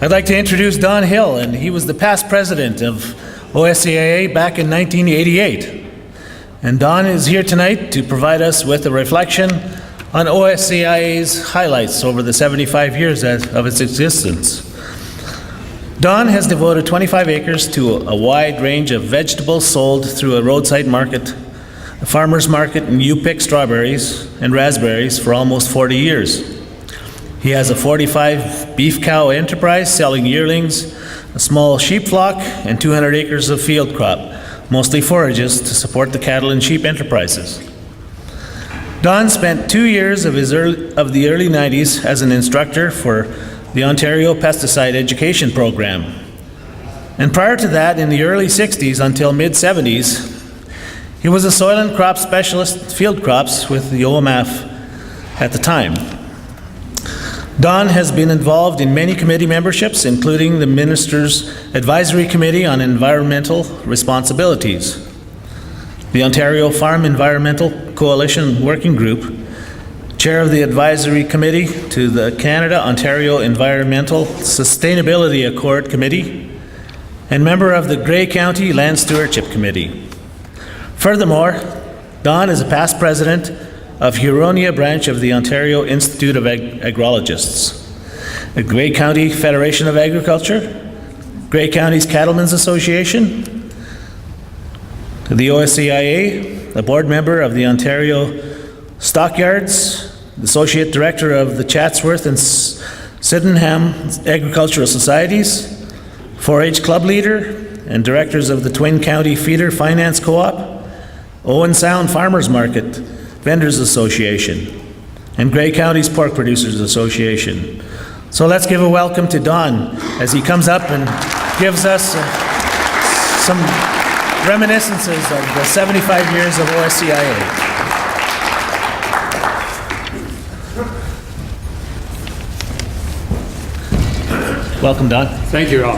I'd like to introduce Don Hill, and he was the past president of OSCIA back in 1988. And Don is here tonight to provide us with a reflection on OSCIA's highlights over the 75 years of its existence. Don has devoted 25 acres to a wide range of vegetables sold through a roadside market, a farmer's market, and you pick strawberries and raspberries for almost 40 years. He has a 45 beef cow enterprise selling yearlings, a small sheep flock, and 200 acres of field crop, mostly forages to support the cattle and sheep enterprises. Don spent 2 years of the early 90s as an instructor for the Ontario Pesticide Education Program. And prior to that, in the early 60s until mid-70s, he was a soil and crop specialist field crops with the OMAF at the time. Don has been involved in many committee memberships, including the Minister's Advisory Committee on Environmental Responsibilities, the Ontario Farm Environmental Coalition Working Group, chair of the Advisory Committee to the Canada-Ontario Environmental Sustainability Accord Committee, and member of the Grey County Land Stewardship Committee. Furthermore, Don is a past president of Huronia branch of the Ontario Institute of Agrologists, the Grey County Federation of Agriculture, Grey County's Cattlemen's Association, the OSCIA, a board member of the Ontario Stockyards, the associate director of the Chatsworth and Sydenham Agricultural Societies, 4-H club leader, and directors of the Twin County Feeder Finance Co-op, Owen Sound Farmers Market Vendors Association, and Grey County's Pork Producers Association. So let's give a welcome to Don as he comes up and gives us some reminiscences of the 75 years of OSCIA. Welcome, Don. Thank you, Al.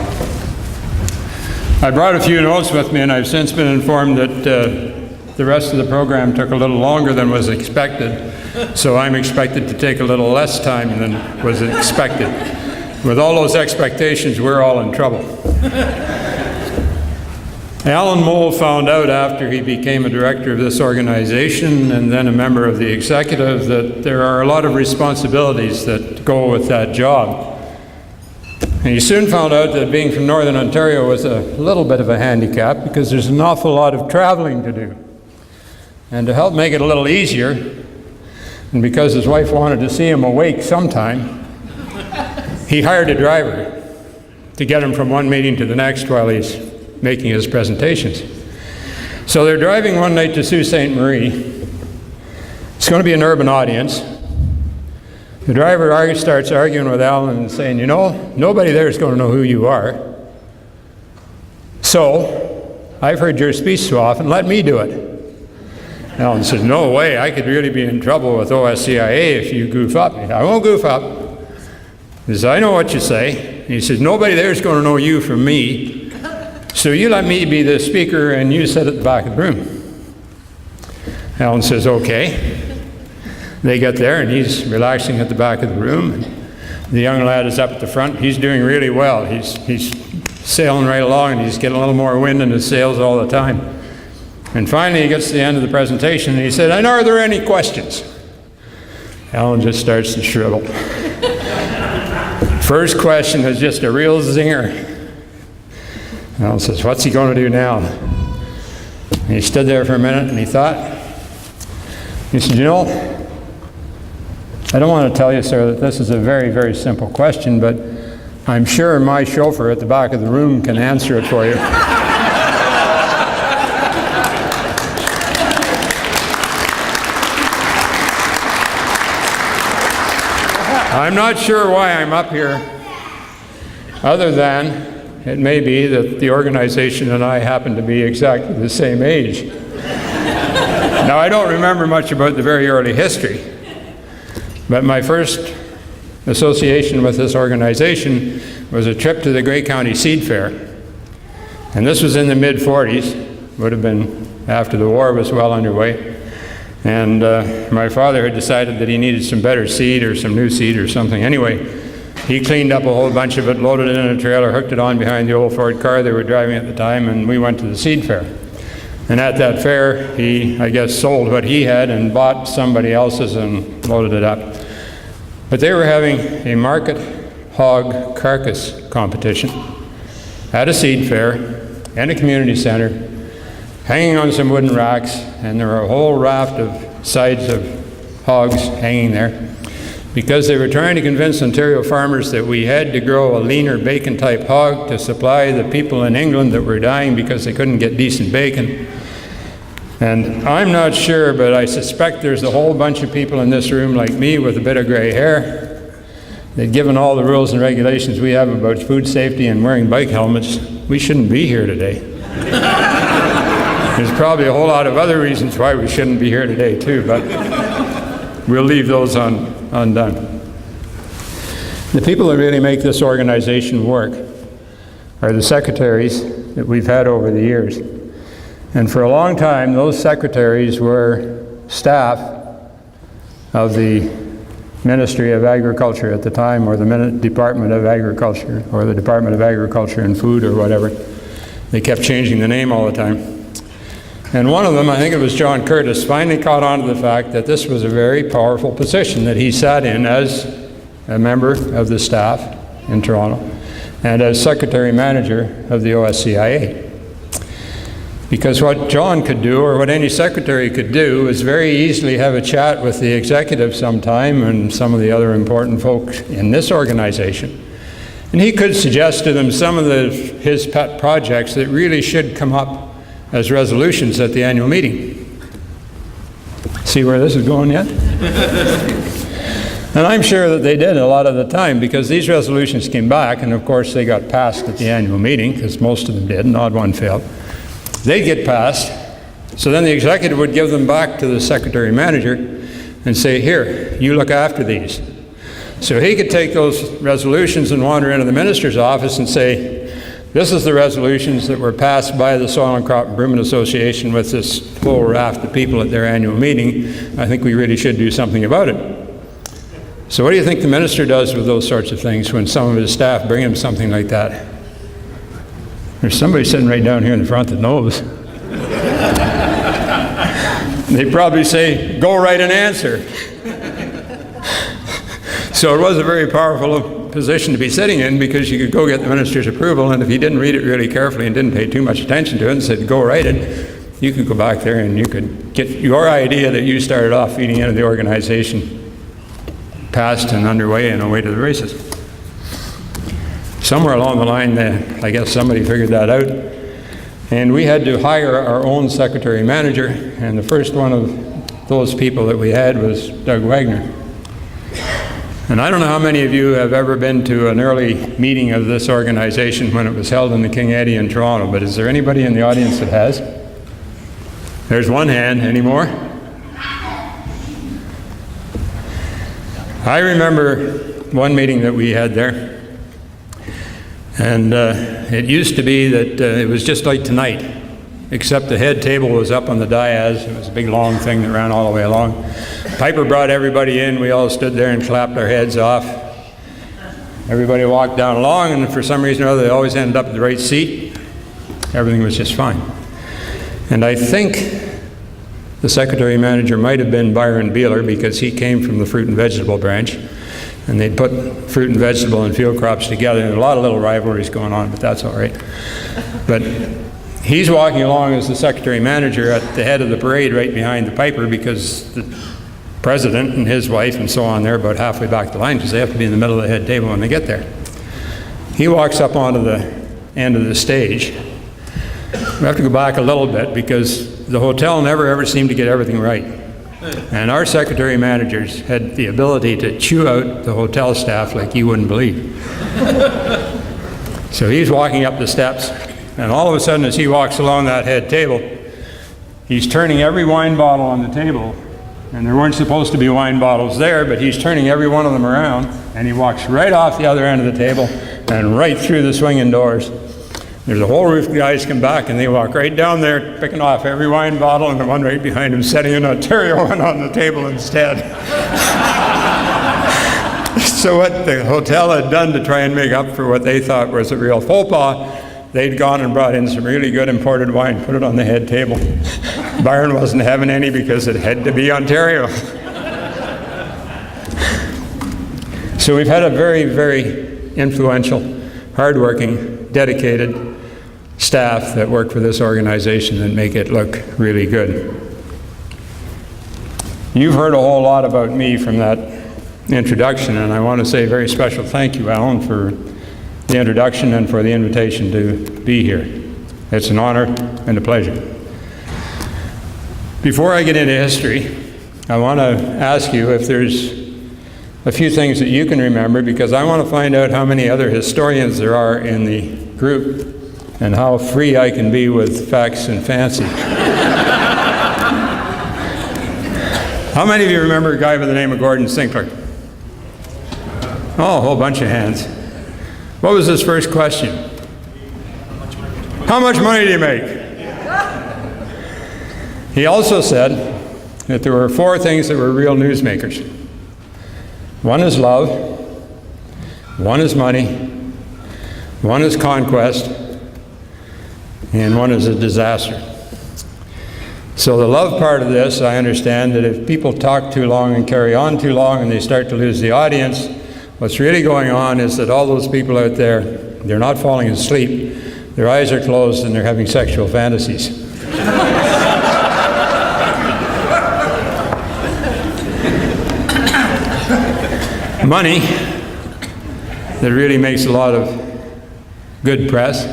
I brought a few notes with me, and I've since been informed that the rest of the program took a little longer than was expected, so I'm expected to take a little less time than was expected. With all those expectations, we're all in trouble. Alan Mole found out after he became a director of this organization and then a member of the executive that there are a lot of responsibilities that go with that job. And he soon found out that being from Northern Ontario was a little bit of a handicap because there's an awful lot of traveling to do. And to help make it a little easier, and because his wife wanted to see him awake sometime, he hired a driver to get him from one meeting to the next while he's making his presentations. So they're driving one night to Sault Ste. Marie. It's going to be an urban audience. The driver starts arguing with Alan and saying, you know, nobody there is going to know who you are. So, I've heard your speech so often, let me do it. Alan says, no way, I could really be in trouble with OSCIA if you goof up. I won't goof up. He says, I know what you say. And he says, nobody there is going to know you from me. So you let me be the speaker and you sit at the back of the room. Alan says, okay. They get there and he's relaxing at the back of the room. The young lad is up at the front. He's doing really well. He's sailing right along and he's getting a little more wind in his sails all the time. And finally he gets to the end of the presentation and he said, and are there any questions? Alan just starts to shrivel. First question is just a real zinger. Alan says, what's he going to do now? And he stood there for a minute and he thought. He said, you know, I don't want to tell you, sir, that this is a very, very simple question, but I'm sure my chauffeur at the back of the room can answer it for you. I'm not sure why I'm up here, other than it may be that the organization and I happen to be exactly the same age. Now, I don't remember much about the very early history. But my first association with this organization was a trip to the Grey County Seed Fair. And this was in the mid-40s, would have been after the war was well underway. And my father had decided that he needed some better seed or some new seed or something. Anyway, He cleaned up a whole bunch of it, loaded it in a trailer, hooked it on behind the old Ford car they were driving at the time, and we went to the seed fair. And at that fair, he, I guess, sold what he had and bought somebody else's and loaded it up. But they were having a market hog carcass competition at a seed fair and a community center, hanging on some wooden racks, and there were a whole raft of sides of hogs hanging there, because they were trying to convince Ontario farmers that we had to grow a leaner bacon-type hog to supply the people in England that were dying because they couldn't get decent bacon. And I'm not sure, but I suspect there's a whole bunch of people in this room like me with a bit of gray hair that, given all the rules and regulations we have about food safety and wearing bike helmets, we shouldn't be here today. There's probably a whole lot of other reasons why we shouldn't be here today too, but we'll leave those undone. The people that really make this organization work are the secretaries that we've had over the years. And for a long time, those secretaries were staff of the Ministry of Agriculture at the time, or the Department of Agriculture, or the Department of Agriculture and Food, or whatever. They kept changing the name all the time. And one of them, I think it was John Curtis, finally caught on to the fact that this was a very powerful position that he sat in as a member of the staff in Toronto and as Secretary Manager of the OSCIA. Because what John could do, or what any secretary could do, is very easily have a chat with the executive sometime and some of the other important folks in this organization. And he could suggest to them some of his pet projects that really should come up as resolutions at the annual meeting. See where this is going yet? And I'm sure that they did a lot of the time, because these resolutions came back, and of course they got passed at the annual meeting, because most of them did, and odd one failed. They'd get passed, so then the executive would give them back to the secretary manager and say, here, you look after these. So he could take those resolutions and wander into the minister's office and say, this is the resolutions that were passed by the Soil and Crop Improvement Association with this whole raft of people at their annual meeting. I think we really should do something about it. So what do you think the minister does with those sorts of things when some of his staff bring him something like that? There's somebody sitting right down here in the front that knows. They probably say, go write an answer. So it was a very powerful position to be sitting in, because you could go get the minister's approval, and if he didn't read it really carefully and didn't pay too much attention to it and said, go write it, you could go back there and you could get your idea that you started off feeding into the organization passed and underway and away to the races. Somewhere along the line, I guess somebody figured that out, and we had to hire our own secretary manager, and the first one of those people that we had was Doug Wagner. And I don't know how many of you have ever been to an early meeting of this organization when it was held in the King Eddie in Toronto, but is there anybody in the audience that has? There's one hand. Any more? I remember one meeting that we had there, and it used to be that it was just like tonight, except the head table was up on the dais. It was a big long thing that ran all the way along. Piper brought everybody in. We all stood there and clapped our heads off. Everybody walked down along, and for some reason or other, they always ended up at the right seat. Everything was just fine. And I think the secretary manager might have been Byron Beeler, because he came from the fruit and vegetable branch, and they'd put fruit and vegetable and field crops together, and a lot of little rivalries going on, but that's all right. But he's walking along as the secretary manager at the head of the parade right behind the Piper, because the president and his wife and so on, they're about halfway back the line because they have to be in the middle of the head table when they get there. He walks up onto the end of the stage. We have to go back a little bit because the hotel never ever seemed to get everything right. And our secretary managers had the ability to chew out the hotel staff like you wouldn't believe. So he's walking up the steps, and all of a sudden as he walks along that head table, he's turning every wine bottle on the table, and there weren't supposed to be wine bottles there, but he's turning every one of them around, and he walks right off the other end of the table and right through the swinging doors. There's a whole roof of guys come back, and they walk right down there, picking off every wine bottle, and the one right behind him setting an Ontario one on the table instead. So what the hotel had done to try and make up for what they thought was a real faux pas, they'd gone and brought in some really good imported wine, put it on the head table. Byron wasn't having any because it had to be Ontario. So we've had a very, very influential, hardworking, dedicated staff that work for this organization and make it look really good. You've heard a whole lot about me from that introduction, and I want to say a very special thank you, Alan, for the introduction and for the invitation to be here. It's an honor and a pleasure. Before I get into history, I want to ask you if there's a few things that you can remember, because I want to find out how many other historians there are in the group and how free I can be with facts and fancy. How many of you remember a guy by the name of Gordon Sinclair? Oh, a whole bunch of hands. What was his first question? How much money do you make? He also said that there were 4 things that were real newsmakers. One is love, one is money, one is conquest, and one is a disaster. So the love part of this, I understand that if people talk too long and carry on too long and they start to lose the audience, what's really going on is that all those people out there, they're not falling asleep, their eyes are closed and they're having sexual fantasies. Money, that really makes a lot of good press.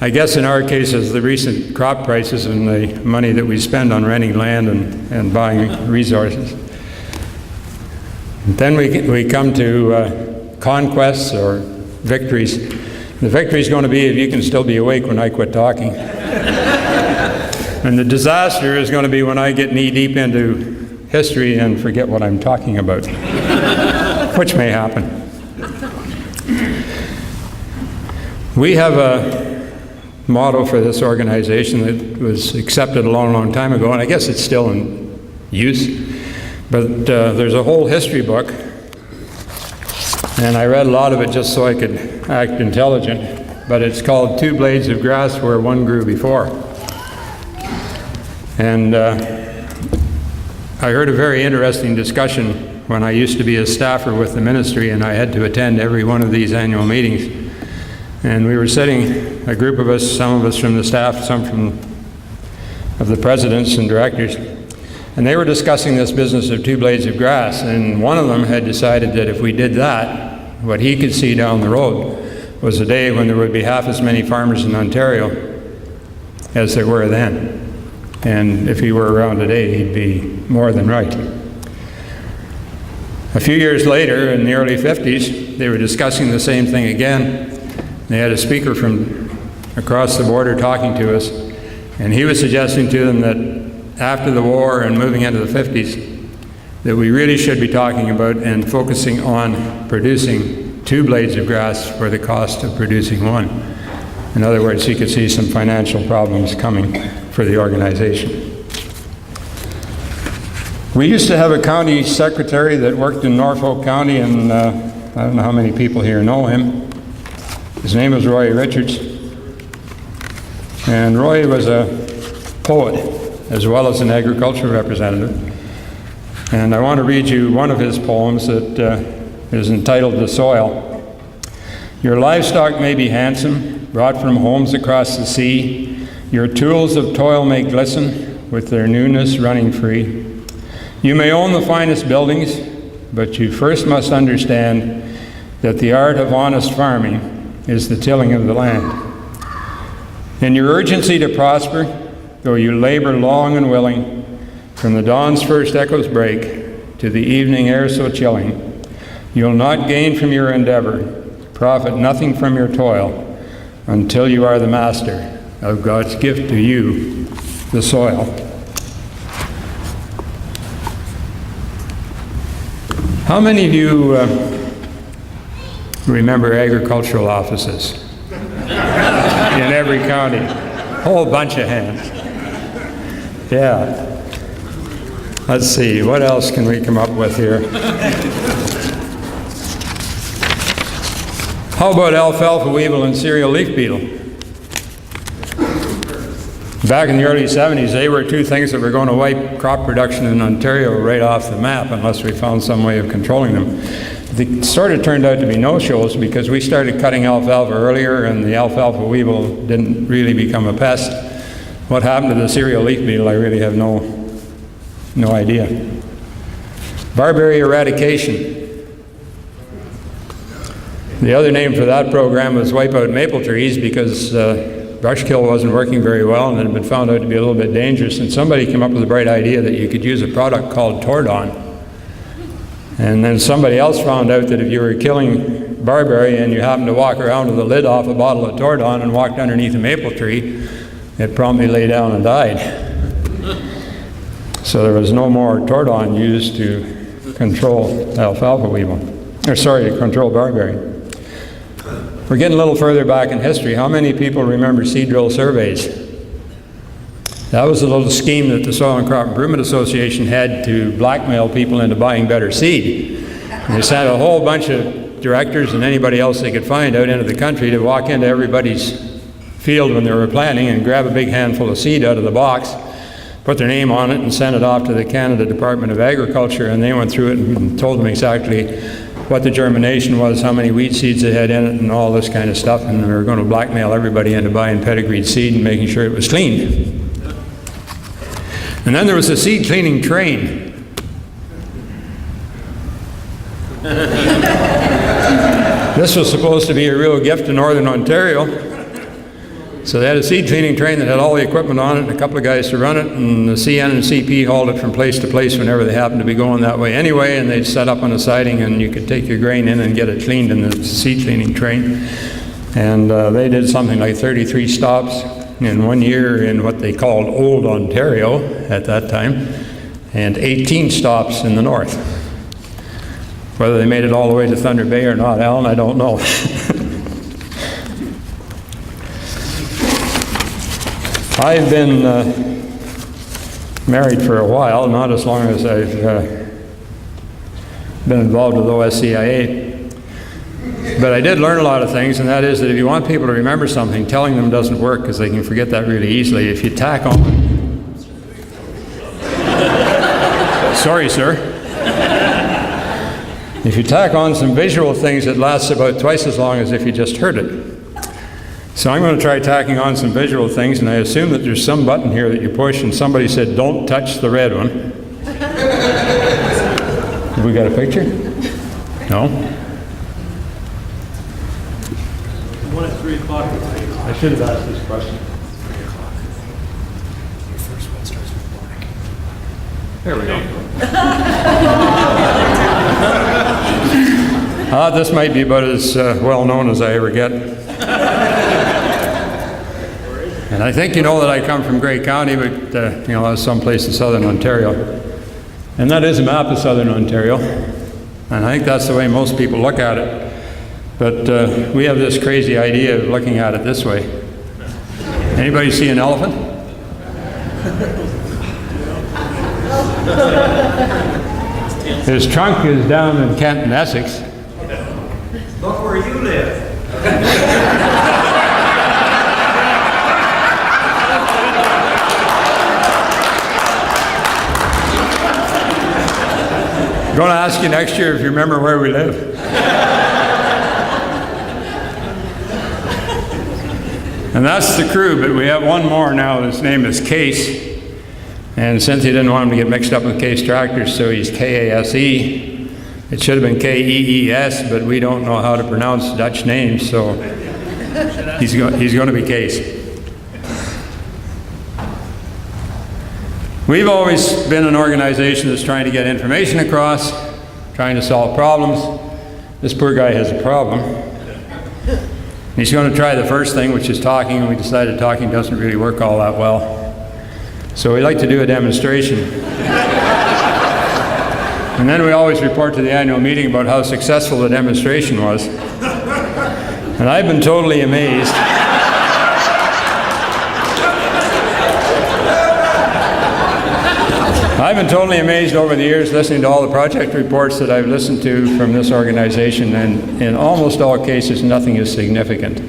I guess in our case, as the recent crop prices and the money that we spend on renting land and buying resources. Then we come to conquests or victories. The victory is going to be if you can still be awake when I quit talking. And the disaster is going to be when I get knee-deep into history and forget what I'm talking about, which may happen. We have a motto for this organization that was accepted a long, long time ago, and I guess it's still in use. But there's a whole history book, and I read a lot of it just so I could act intelligent, but it's called 2 Blades of Grass Where One Grew Before. And I heard a very interesting discussion when I used to be a staffer with the ministry, and I had to attend every one of these annual meetings. And we were sitting, a group of us, some of us from the staff, some of the presidents and directors, and they were discussing this business of 2 blades of grass, and one of them had decided that if we did that, what he could see down the road was a day when there would be half as many farmers in Ontario as there were then. And if he were around today, he'd be more than right. A few years later, in the early 50s, they were discussing the same thing again. They had a speaker from across the border talking to us, and he was suggesting to them that after the war and moving into the 50s, that we really should be talking about and focusing on producing 2 blades of grass for the cost of producing 1. In other words, he could see some financial problems coming for the organization. We used to have a county secretary that worked in Norfolk County, and I don't know how many people here know him. His name was Roy Richards, and Roy was a poet as well as an agricultural representative. And I want to read you one of his poems that is entitled "The Soil." Your livestock may be handsome, brought from homes across the sea. Your tools of toil may glisten with their newness running free. You may own the finest buildings, but you first must understand that the art of honest farming is the tilling of the land. In your urgency to prosper, though you labor long and willing, from the dawn's first echoes break to the evening air so chilling, you'll not gain from your endeavor, profit nothing from your toil, until you are the master of God's gift to you, the soil. How many of you remember agricultural offices in every county? A whole bunch of hands. Yeah. Let's see, what else can we come up with here? How about alfalfa weevil and cereal leaf beetle? Back in the early 70s, they were two things that were going to wipe crop production in Ontario right off the map unless we found some way of controlling them. They sort of turned out to be no-shows because we started cutting alfalfa earlier and the alfalfa weevil didn't really become a pest. What happened to the cereal leaf beetle, I really have no idea. Barberry eradication. The other name for that program was wipe out maple trees because brush kill wasn't working very well and it had been found out to be a little bit dangerous, and somebody came up with a bright idea that you could use a product called Tordon. And then somebody else found out that if you were killing barberry and you happened to walk around with the lid off a bottle of Tordon and walked underneath a maple tree, it promptly lay down and died. So there was no more Tordon used to control alfalfa weevil, to control barberry. We're getting a little further back in history. How many people remember seed drill surveys? That was a little scheme that the Soil and Crop Improvement Association had to blackmail people into buying better seed. And they sent a whole bunch of directors and anybody else they could find out into the country to walk into everybody's field when they were planting and grab a big handful of seed out of the box, put their name on it and sent it off to the Canada Department of Agriculture, and they went through it and told them exactly what the germination was, how many wheat seeds it had in it, and all this kind of stuff, and we were going to blackmail everybody into buying pedigreed seed and making sure it was cleaned. And then there was a seed cleaning train. This was supposed to be a real gift to Northern Ontario. So they had a seed cleaning train that had all the equipment on it and a couple of guys to run it, and the CN and CP hauled it from place to place whenever they happened to be going that way anyway, and they'd set up on a siding and you could take your grain in and get it cleaned in the seed cleaning train. And they did something like 33 stops in 1 year in what they called Old Ontario at that time, and 18 stops in the north. Whether they made it all the way to Thunder Bay or not, Alan, I don't know. I've been married for a while, not as long as I've been involved with OSCIA. But I did learn a lot of things, and that is that if you want people to remember something, telling them doesn't work because they can forget that really easily. If you tack on... Sorry, sir. If you tack on some visual things, it lasts about twice as long as if you just heard it. So I'm going to try tacking on some visual things, and I assume that there's some button here that you push, and somebody said, don't touch the red one. Have we got a picture? No? One at 3 o'clock. I should have asked this question. 3 o'clock. Your first one starts with black. There we go. This might be about as well known as I ever get. And I think you know that I come from Grey County, but that's someplace in southern Ontario. And that is a map of southern Ontario. And I think that's the way most people look at it. But we have this crazy idea of looking at it this way. Anybody see an elephant? His trunk is down in Kent and Essex. Look where you live. I'm going to ask you next year if you remember where we live. And that's the crew, but we have one more now. His name is Case. And Cynthia didn't want him to get mixed up with Case Tractors, so he's K-A-S-E. It should have been K-E-E-S, but we don't know how to pronounce Dutch names, so he's going to be Case. We've always been an organization that's trying to get information across, trying to solve problems. This poor guy has a problem. He's going to try the first thing, which is talking, and we decided talking doesn't really work all that well. So we like to do a demonstration. And then we always report to the annual meeting about how successful the demonstration was. And I've been totally amazed. I've been totally amazed over the years listening to all the project reports that I've listened to from this organization, and in almost all cases, nothing is significant.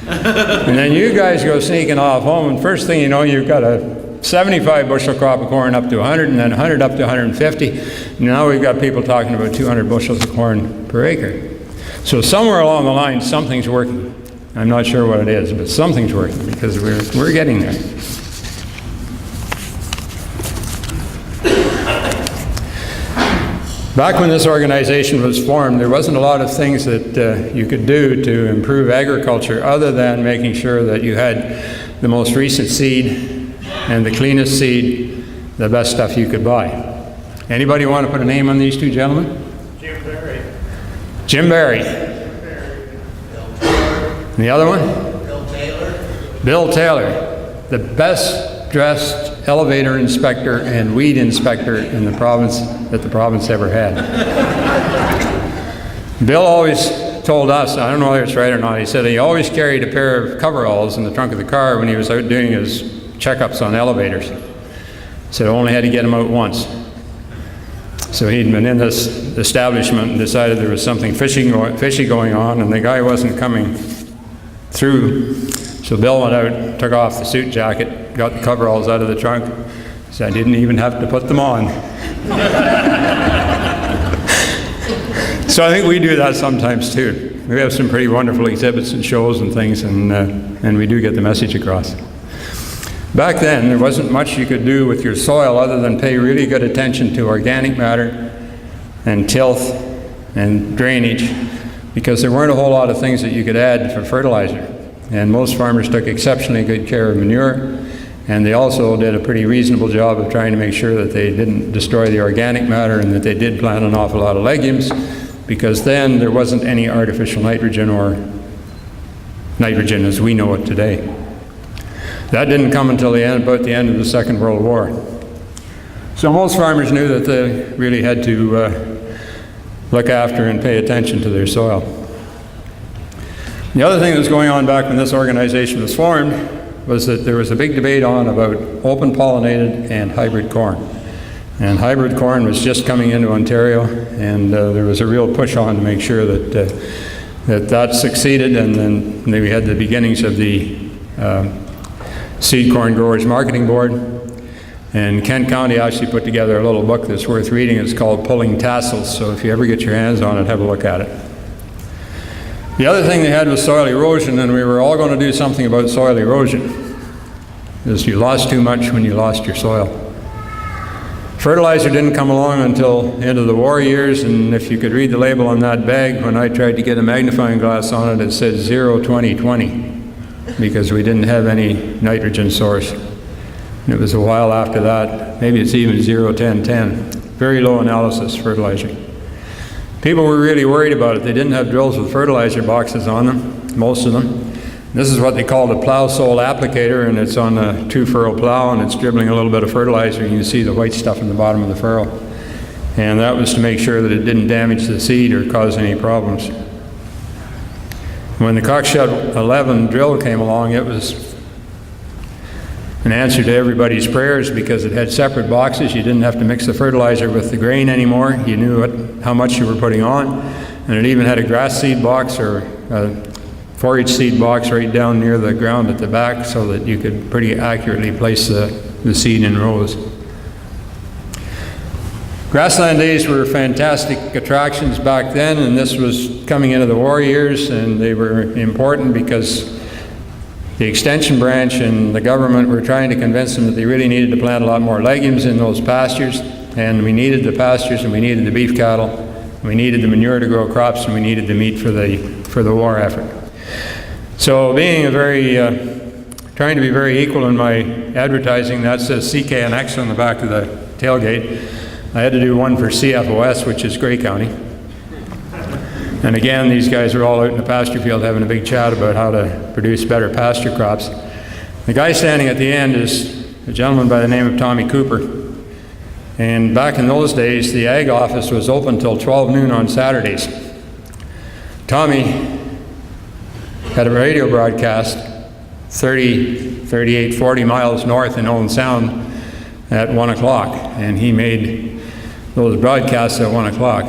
And then you guys go sneaking off home, and first thing you know, you've got a 75 bushel crop of corn up to 100, and then 100 up to 150. Now we've got people talking about 200 bushels of corn per acre. So somewhere along the line, something's working. I'm not sure what it is, but something's working, because we're getting there. Back when this organization was formed, there wasn't a lot of things that you could do to improve agriculture other than making sure that you had the most recent seed and the cleanest seed, the best stuff you could buy. Anybody want to put a name on these two gentlemen? Jim Barry. Jim Barry. And the other one? Bill Taylor. Bill Taylor, the best dressed elevator inspector and weed inspector in the province that the province ever had. Bill always told us, I don't know whether it's right or not, he said he always carried a pair of coveralls in the trunk of the car when he was out doing his checkups on elevators. Said only had to get them out once. So he'd been in this establishment and decided there was something fishy going on, and the guy wasn't coming through. So Bill went out, took off the suit jacket, got the coveralls out of the trunk. So I didn't even have to put them on. So I think we do that sometimes too. We have some pretty wonderful exhibits and shows and things, and we do get the message across. Back then, there wasn't much you could do with your soil other than pay really good attention to organic matter and tilth and drainage, because there weren't a whole lot of things that you could add for fertilizer. And most farmers took exceptionally good care of manure, and they also did a pretty reasonable job of trying to make sure that they didn't destroy the organic matter and that they did plant an awful lot of legumes, because then there wasn't any artificial nitrogen or nitrogen as we know it today. That didn't come until about the end of the Second World War. So most farmers knew that they really had to look after and pay attention to their soil. The other thing that was going on back when this organization was formed was that there was a big debate on about open pollinated and hybrid corn. And hybrid corn was just coming into Ontario, and there was a real push on to make sure that succeeded, and then we had the beginnings of the Seed Corn Growers Marketing Board. And Kent County actually put together a little book that's worth reading. It's called Pulling Tassels, so if you ever get your hands on it, have a look at it. The other thing they had was soil erosion, and we were all going to do something about soil erosion, because you lost too much when you lost your soil. Fertilizer didn't come along until the end of the war years, and if you could read the label on that bag, when I tried to get a magnifying glass on it, it said 0-20-20, because we didn't have any nitrogen source. And it was a while after that, maybe it's even 0-10-10, very low analysis fertilizer. People were really worried about it. They didn't have drills with fertilizer boxes on them, most of them. This is what they called a plow sole applicator, and it's on a 2-furrow plow, and it's dribbling a little bit of fertilizer. You can see the white stuff in the bottom of the furrow. And that was to make sure that it didn't damage the seed or cause any problems. When the Cockshutt 11 drill came along, it was an answer to everybody's prayers, because it had separate boxes. You didn't have to mix the fertilizer with the grain anymore. You knew how much you were putting on. And it even had a grass seed box or a forage seed box right down near the ground at the back, so that you could pretty accurately place the seed in rows. Grassland days were fantastic attractions back then, and this was coming into the war years, and they were important because the extension branch and the government were trying to convince them that they really needed to plant a lot more legumes in those pastures, and we needed the pastures, and we needed the beef cattle, and we needed the manure to grow crops, and we needed the meat for the war effort. So being trying to be very equal in my advertising, that says CKNX on the back of the tailgate. I had to do one for CFOS, which is Grey County. And again, these guys are all out in the pasture field having a big chat about how to produce better pasture crops. The guy standing at the end is a gentleman by the name of Tommy Cooper. And back in those days, the ag office was open till 12 noon on Saturdays. Tommy had a radio broadcast 30, 38, 40 miles north in Owen Sound, at 1 o'clock, and he made those broadcasts at 1 o'clock.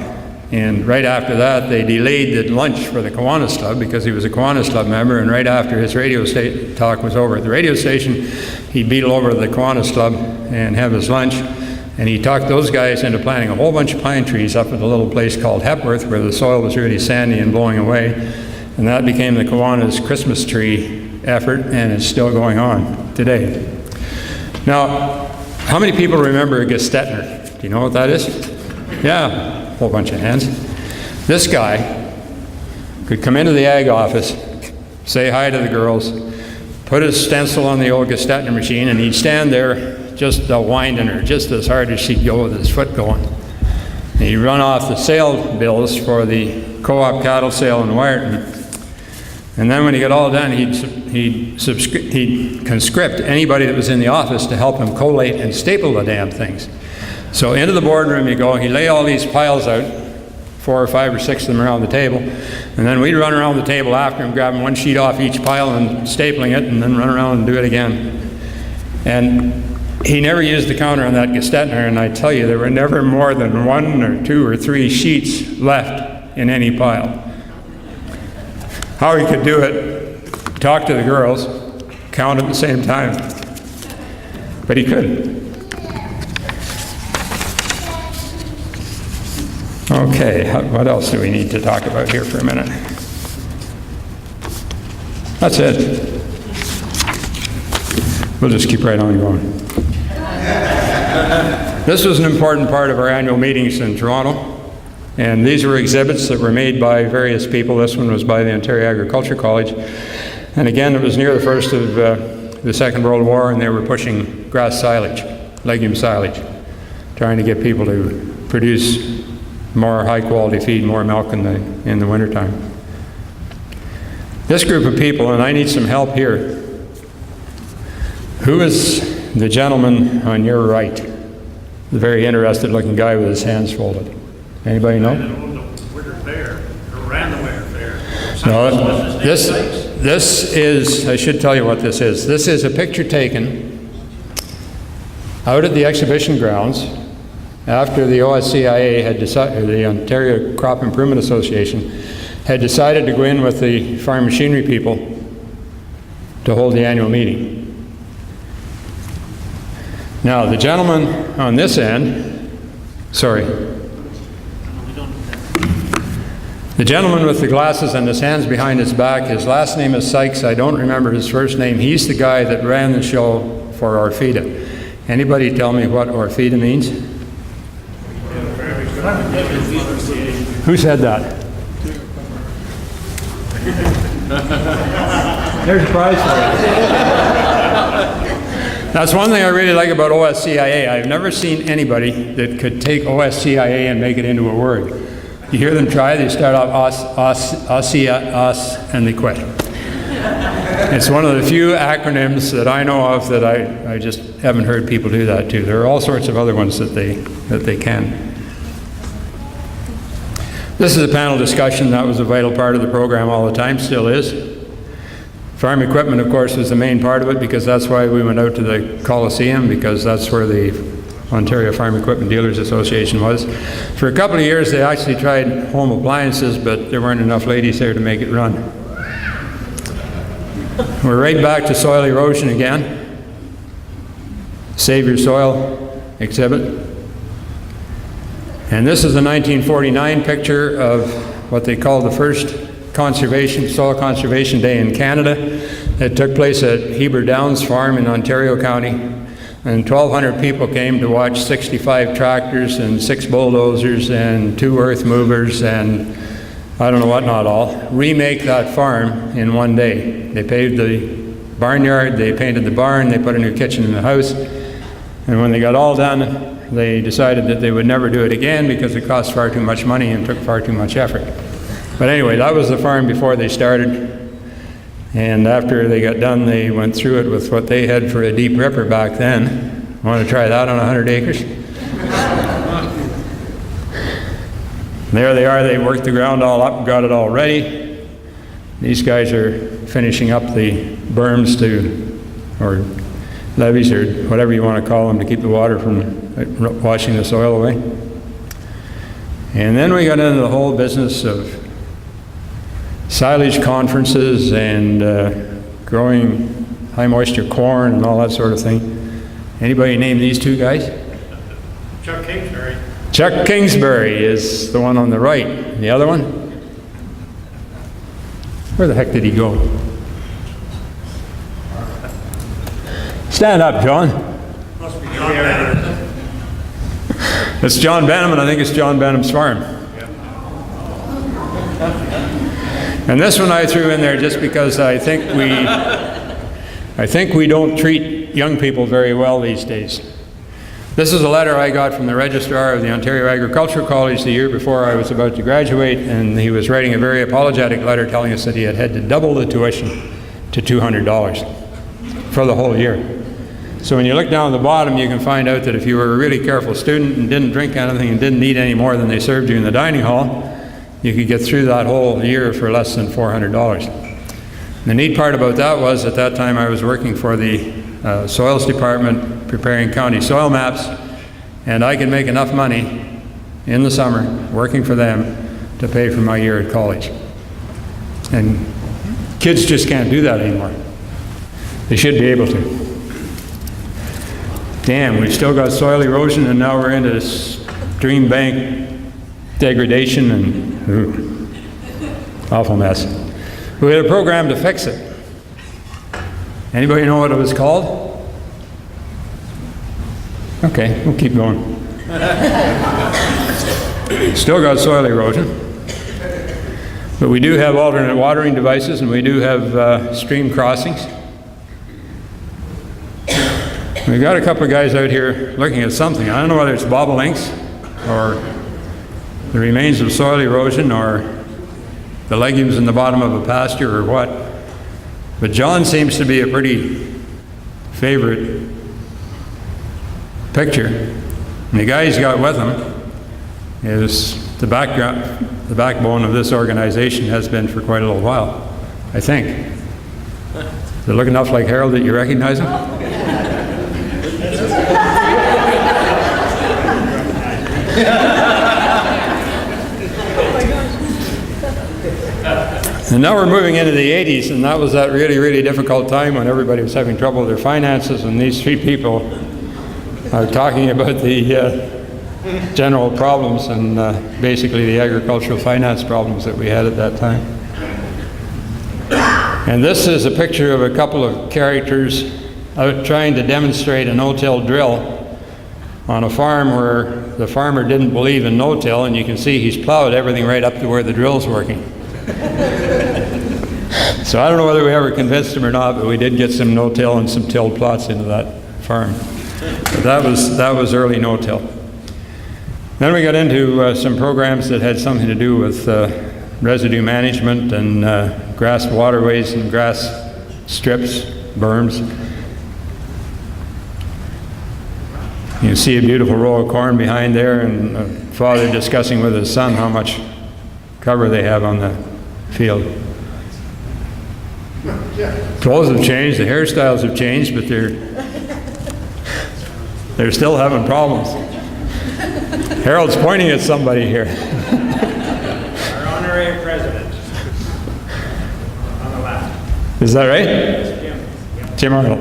And right after that, they delayed the lunch for the Kiwanis Club because he was a Kiwanis Club member, and right after his radio talk was over at the radio station, he'd beetle over to the Kiwanis Club and have his lunch, and he talked those guys into planting a whole bunch of pine trees up at a little place called Hepworth where the soil was really sandy and blowing away, and that became the Kiwanis Christmas tree effort, and it's still going on today. Now, how many people remember a Gestetner? Do you know what that is? Yeah. Whole bunch of hands. This guy could come into the ag office, say hi to the girls, put his stencil on the old Gestetner machine, and he'd stand there just winding her just as hard as she'd go with his foot going. And he'd run off the sale bills for the co-op cattle sale in Wyerton. And then when he got all done, he'd conscript anybody that was in the office to help him collate and staple the damn things. So into the boardroom you go, he'd lay all these piles out, 4 or 5 or 6 of them around the table, and then we'd run around the table after him, grabbing one sheet off each pile and stapling it, and then run around and do it again. And he never used the counter on that Gestetner, and I tell you, there were never more than 1 or 2 or 3 sheets left in any pile. How he could do it, talk to the girls, count at the same time, but he could. Okay, what else do we need to talk about here for a minute? That's it. We'll just keep right on going. This was an important part of our annual meetings in Toronto, and these were exhibits that were made by various people. This one was by the Ontario Agriculture College, and again, it was near the first of the Second World War, and they were pushing grass silage, legume silage, trying to get people to produce more high-quality feed, more milk in the wintertime. This group of people, and I need some help here. Who is the gentleman on your right? The very interested-looking guy with his hands folded. Anybody know? No, this is, I should tell you what this is. This is a picture taken out at the exhibition grounds after the OSCIA had decided, the Ontario Crop Improvement Association had decided to go in with the farm machinery people to hold the annual meeting. Now, the gentleman on this end, the gentleman with the glasses and his hands behind his back, his last name is Sykes. I don't remember his first name. He's the guy that ran the show for Orfida. Anybody tell me what Orfida means? Who said that? There's a prize for it. That's one thing I really like about OSCIA. I've never seen anybody that could take OSCIA and make it into a word. You hear them try, they start off OSCIA, us, and they quit. It's one of the few acronyms that I know of that I just haven't heard people do that too. There are all sorts of other ones that they can. This is a panel discussion. That was a vital part of the program all the time, still is. Farm equipment, of course, was the main part of it because that's why we went out to the Coliseum, because that's where the Ontario Farm Equipment Dealers Association was. For a couple of years they actually tried home appliances, but there weren't enough ladies there to make it run. We're right back to soil erosion again. Save Your Soil exhibit. And this is a 1949 picture of what they call the first soil conservation day in Canada. It took place at Heber Downs Farm in Ontario County. And 1,200 people came to watch 65 tractors and 6 bulldozers and 2 earth movers and I don't know what not all, remake that farm in one day. They paved the barnyard, they painted the barn, they put a new kitchen in the house. And when they got all done, they decided that they would never do it again because it cost far too much money and took far too much effort. But anyway, that was the farm before they started. And after they got done, they went through it with what they had for a deep ripper back then. Want to try that on 100 acres? There they are. They worked the ground all up, got it all ready. These guys are finishing up the berms or levees, or whatever you want to call them, to keep the water from washing the soil away. And then we got into the whole business of silage conferences and growing high moisture corn and all that sort of thing. Anybody name these two guys? Chuck Kingsbury. Chuck Kingsbury is the one on the right. And the other one? Where the heck did he go? Stand up, John. Must be John Benham. It's John Benham, and I think it's John Benham's farm. And this one I threw in there just because I think we don't treat young people very well these days. This is a letter I got from the registrar of the Ontario Agricultural College the year before I was about to graduate, and he was writing a very apologetic letter telling us that he had to double the tuition to $200 for the whole year. So when you look down at the bottom, you can find out that if you were a really careful student and didn't drink anything and didn't eat any more than they served you in the dining hall, you could get through that whole year for less than $400. The neat part about that was, at that time I was working for the Soils Department preparing county soil maps, and I could make enough money in the summer working for them to pay for my year at college. And kids just can't do that anymore. They should be able to. Damn, we've still got soil erosion, and now we're into stream bank degradation and awful mess. We had a program to fix it. Anybody know what it was called? Okay, we'll keep going. Still got soil erosion. But we do have alternate watering devices, and we do have stream crossings. We've got a couple of guys out here looking at something. I don't know whether it's bobolinks or the remains of soil erosion or the legumes in the bottom of a pasture or what. But John seems to be a pretty favorite picture. And the guy he's got with him is the backbone of this organization, has been for quite a little while, I think. Does it look enough like Harold that you recognize him? And now we're moving into the 80s, and that was that really, really difficult time when everybody was having trouble with their finances, and these three people are talking about the general problems and basically the agricultural finance problems that we had at that time. And this is a picture of a couple of characters out trying to demonstrate a no-till drill on a farm where the farmer didn't believe in no-till, and you can see he's plowed everything right up to where the drill's working. So I don't know whether we ever convinced him or not, but we did get some no-till and some tilled plots into that farm. But that was early no-till. Then we got into some programs that had something to do with residue management and grass waterways and grass strips, berms. You can see a beautiful row of corn behind there, and a father discussing with his son how much cover they have on the field. Clothes have changed, the hairstyles have changed, but they're still having problems. Harold's pointing at somebody here. Our honorary president. On the left. Is that right? Jim. Jim Arnold.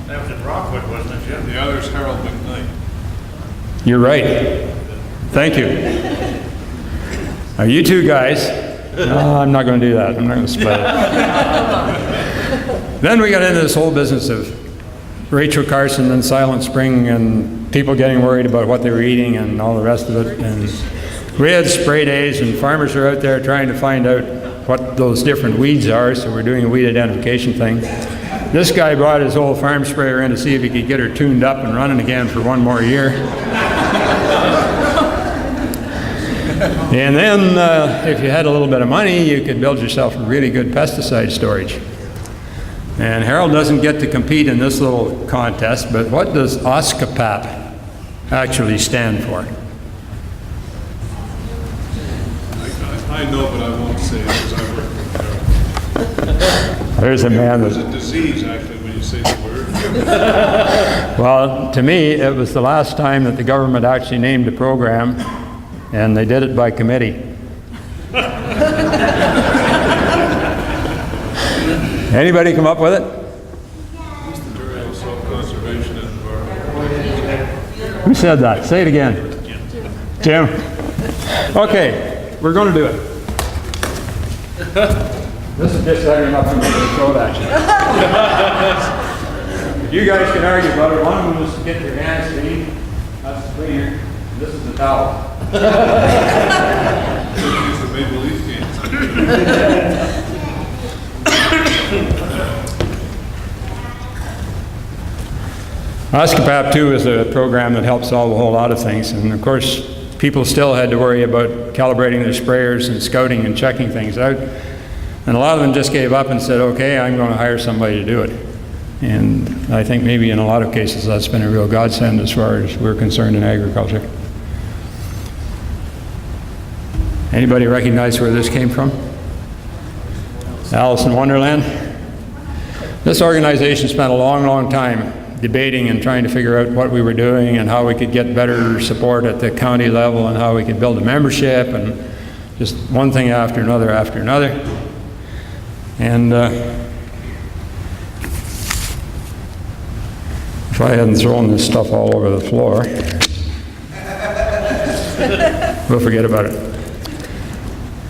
That was in Rockwood, wasn't it, Jim? The other's Harold McKnight. You're right. Thank you. Now you two guys, no, I'm not going to do that. I'm not going to split it. Then we got into this whole business of Rachel Carson and Silent Spring and people getting worried about what they were eating and all the rest of it. And we had spray days, and farmers are out there trying to find out what those different weeds are, so we're doing a weed identification thing. This guy brought his old farm sprayer in to see if he could get her tuned up and running again for one more year. And then, if you had a little bit of money, you could build yourself a really good pesticide storage. And Harold doesn't get to compete in this little contest, but what does OSCIA actually stand for? I know, but I won't say it because I work with Harold. There's a man There's a that... disease, actually, when you say the word. Well, to me, it was the last time that the government actually named a program, and they did it by committee. Anybody come up with it? Rural self-conservation and environment. Who said that? Say it again. Jim. Okay, we're going to do it. This is just setting up for me to throw it at you. You guys can argue about it. One of them is to get your hands clean. That's the cleaner. This is the towel. Use the Maple Leaf games. OSCIA 2 is a program that helps solve a whole lot of things. And of course, people still had to worry about calibrating their sprayers and scouting and checking things out. And a lot of them just gave up and said, okay, I'm going to hire somebody to do it. And I think maybe in a lot of cases that's been a real godsend as far as we're concerned in agriculture. Anybody recognize where this came from? Alice in Wonderland? This organization spent a long, long time debating and trying to figure out what we were doing and how we could get better support at the county level and how we could build a membership, and just one thing after another after another. And if I hadn't thrown this stuff all over the floor, we'll forget about it.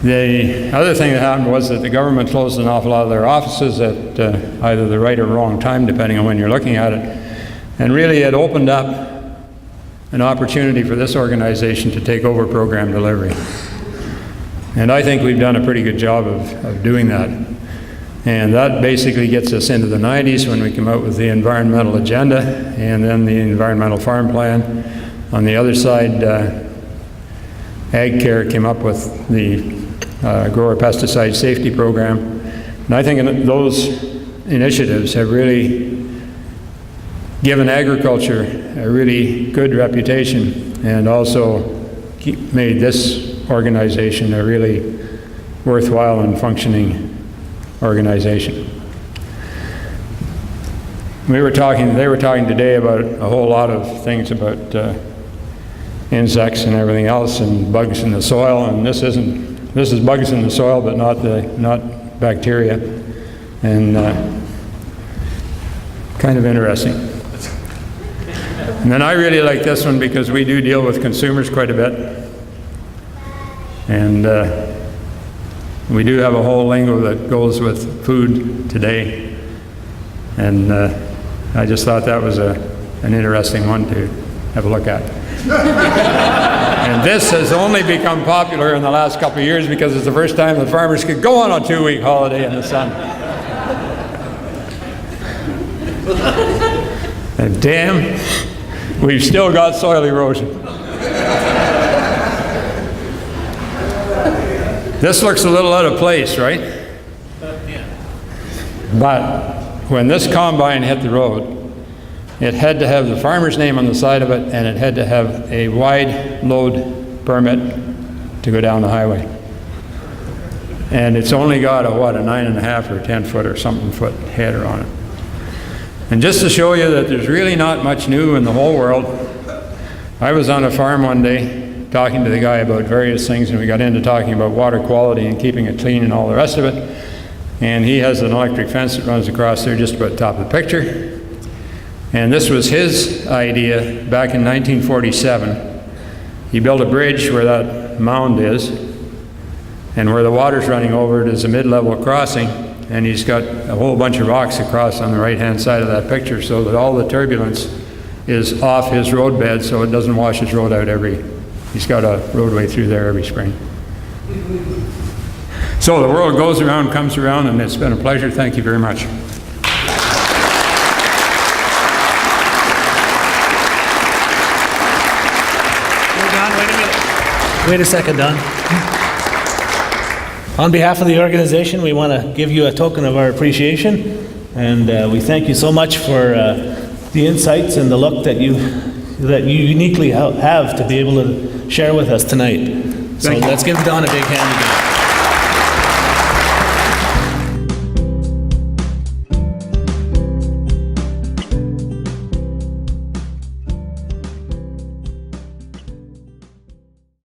The other thing that happened was that the government closed an awful lot of their offices at either the right or wrong time, depending on when you're looking at it. And really it opened up an opportunity for this organization to take over program delivery. And I think we've done a pretty good job of doing that. And that basically gets us into the 90s when we come out with the environmental agenda and then the environmental farm plan. On the other side, Ag Care came up with the grower pesticide safety program. And I think those initiatives have really given agriculture a really good reputation and also made this organization a really worthwhile and functioning organization. They were talking today about a whole lot of things about insects and everything else and bugs in the soil, and this is bugs in the soil, but not bacteria, and kind of interesting. And then I really like this one because we do deal with consumers quite a bit, and we do have a whole lingo that goes with food today, and I just thought that was an interesting one to have a look at. And this has only become popular in the last couple of years because it's the first time the farmers could go on a 2-week holiday in the sun. And damn, we've still got soil erosion. This looks a little out of place, right? But when this combine hit the road, it had to have the farmer's name on the side of it, and it had to have a wide load permit to go down the highway. And it's only got a 9.5 or 10 foot or something foot header on it. And just to show you that there's really not much new in the whole world, I was on a farm one day talking to the guy about various things, and we got into talking about water quality and keeping it clean and all the rest of it. And he has an electric fence that runs across there just about the top of the picture. And this was his idea back in 1947. He built a bridge where that mound is, and where the water's running over it is a mid-level crossing, and he's got a whole bunch of rocks across on the right-hand side of that picture so that all the turbulence is off his roadbed so it doesn't wash his road out he's got a roadway through there every spring. So the world goes around, comes around, and it's been a pleasure. Thank you very much. Wait a second, Don. On behalf of the organization, we want to give you a token of our appreciation, and we thank you so much for the insights and the look that you uniquely have to be able to share with us tonight. So let's give Don a big hand again.